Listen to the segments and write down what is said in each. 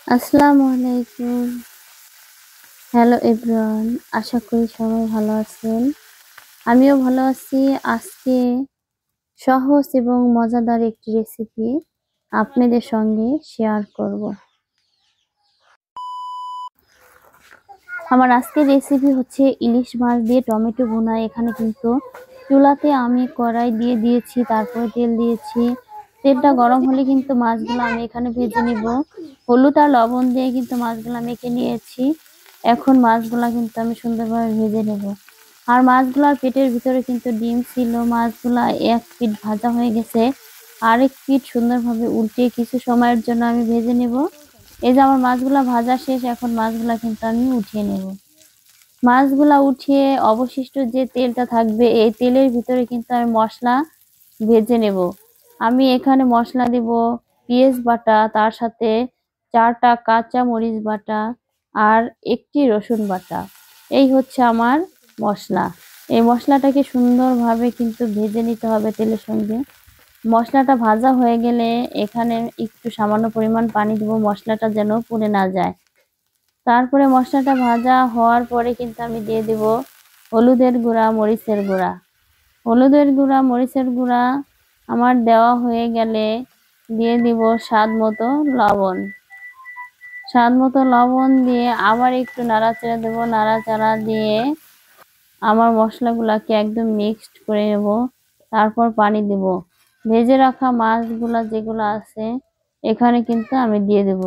আসসালামু আলাইকুম। Hello everyone, আশা করি সবাই ভালো আছেন। আমিও ভালো আছি। আজকে সহজ এবং মজাদার একটি রেসিপি আপনাদের সঙ্গে শেয়ার করব। আমার আজকের রেসিপি হচ্ছে ইলিশ মাছ দিয়ে টমেটো ভুনা। এখানে কিন্তু চুলাতে আমি কড়াই দিয়ে দিয়েছি, তারপরে তেল দিয়েছি। তেলটা গরম হলে কিন্তু মাছগুলো আমি এখানে ভেজে নিব। হলুদ আর লবণ দিয়ে কিন্তু মাছগুলো মেখে নিয়েছি। এখন মাছগুলা কিন্তু আমি সুন্দরভাবে ভেজে নেব। আর মাছগুলার পেটের ভিতরে কিন্তু ডিম ছিল। মাছগুলা এক পিঠ ভাজা হয়ে গেছে, আরেক পিঠ সুন্দরভাবে উল্টে কিছু সময়ের জন্য আমি ভেজে নেব। এই যে আমার মাছগুলা ভাজা শেষ, এখন মাছগুলা কিন্তু আমি উঠিয়ে নেব। মাছগুলা উঠিয়ে অবশিষ্ট যে তেলটা থাকবে, এই তেলের ভিতরে কিন্তু আমি মশলা ভেজে নেব। আমি এখানে মশলা দেব পেঁয়াজ বাটা, তার সাথে 4টা কাঁচা মরিচ বাটা আর একটি রসুন বাটা। এই হচ্ছে আমার মশলা। এই মশলাটাকে সুন্দরভাবে কিন্তু ভেজে নিতে হবে তেলের সঙ্গে। মশলাটা ভাজা হয়ে গেলে এখানে একটু সামান্য পরিমাণ পানি দেব, মশলাটা যেন পুড়ে না যায়। তারপরে মশলাটা ভাজা হওয়ার পরে কিন্তু আমি দিয়ে দেব হলুদের গুঁড়া, মরিচের গুঁড়া। হলুদের গুঁড়া, মরিচের গুঁড়া আমার দেওয়া হয়ে গেলে দিয়ে দিব স্বাদ মতো লবণ। স্বাদ মতো লবণ দিয়ে আবার একটু নাড়াচাড়া দেব। নাড়াচাড়া দিয়ে আমার মশলাগুলাকে একদম মিক্সড করে নেব। তারপর পানি দেব। ভেজে রাখা মাছগুলা যেগুলো আছে এখানে কিন্তু আমি দিয়ে দেব।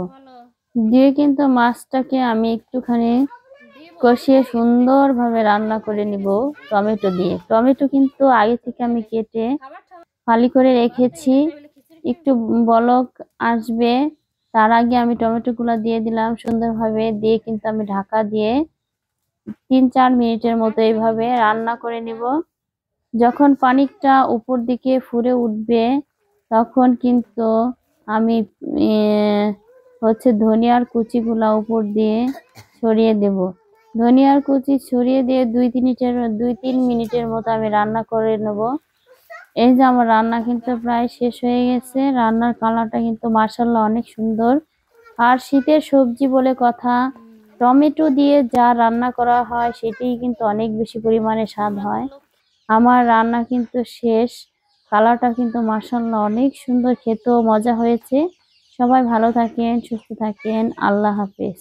দিয়ে কিন্তু মাছটাকে আমি একটুখানি কষিয়ে সুন্দরভাবে রান্না করে নিব টমেটো দিয়ে। টমেটো কিন্তু আগে থেকে আমি কেটে ফালি করে রেখেছি। একটু বলক আসবে তার আগে আমি টমেটোগুলো দিয়ে দিলাম সুন্দরভাবে। দিয়ে কিন্তু আমি ঢাকা দিয়ে 3-4 মিনিটের মতো এইভাবে রান্না করে নিব। যখন পানিটা উপর দিকে ফুটে উঠবে তখন কিন্তু আমি হচ্ছে ধনিয়ার কুচিগুলা উপর দিয়ে ছড়িয়ে দেব। ধনিয়ার কুচি ছড়িয়ে দিয়ে 2-3 মিনিটের মতো আমি রান্না করে নেব। এই যে আমার রান্না কিন্তু প্রায় শেষ হয়ে গেছে। রান্নার কালারটা কিন্তু মাশাআল্লাহ অনেক সুন্দর। আর শীতের সবজি বলে কথা, টমেটো দিয়ে যা রান্না করা হয় সেটাই কিন্তু অনেক বেশি পরিমাণে স্বাদ হয়। আমার রান্না কিন্তু শেষ। কালারটা কিন্তু মাশাআল্লাহ অনেক সুন্দর, খেতেও মজা হয়েছে। সবাই ভালো থাকেন, সুস্থ থাকেন। আল্লাহ হাফেজ।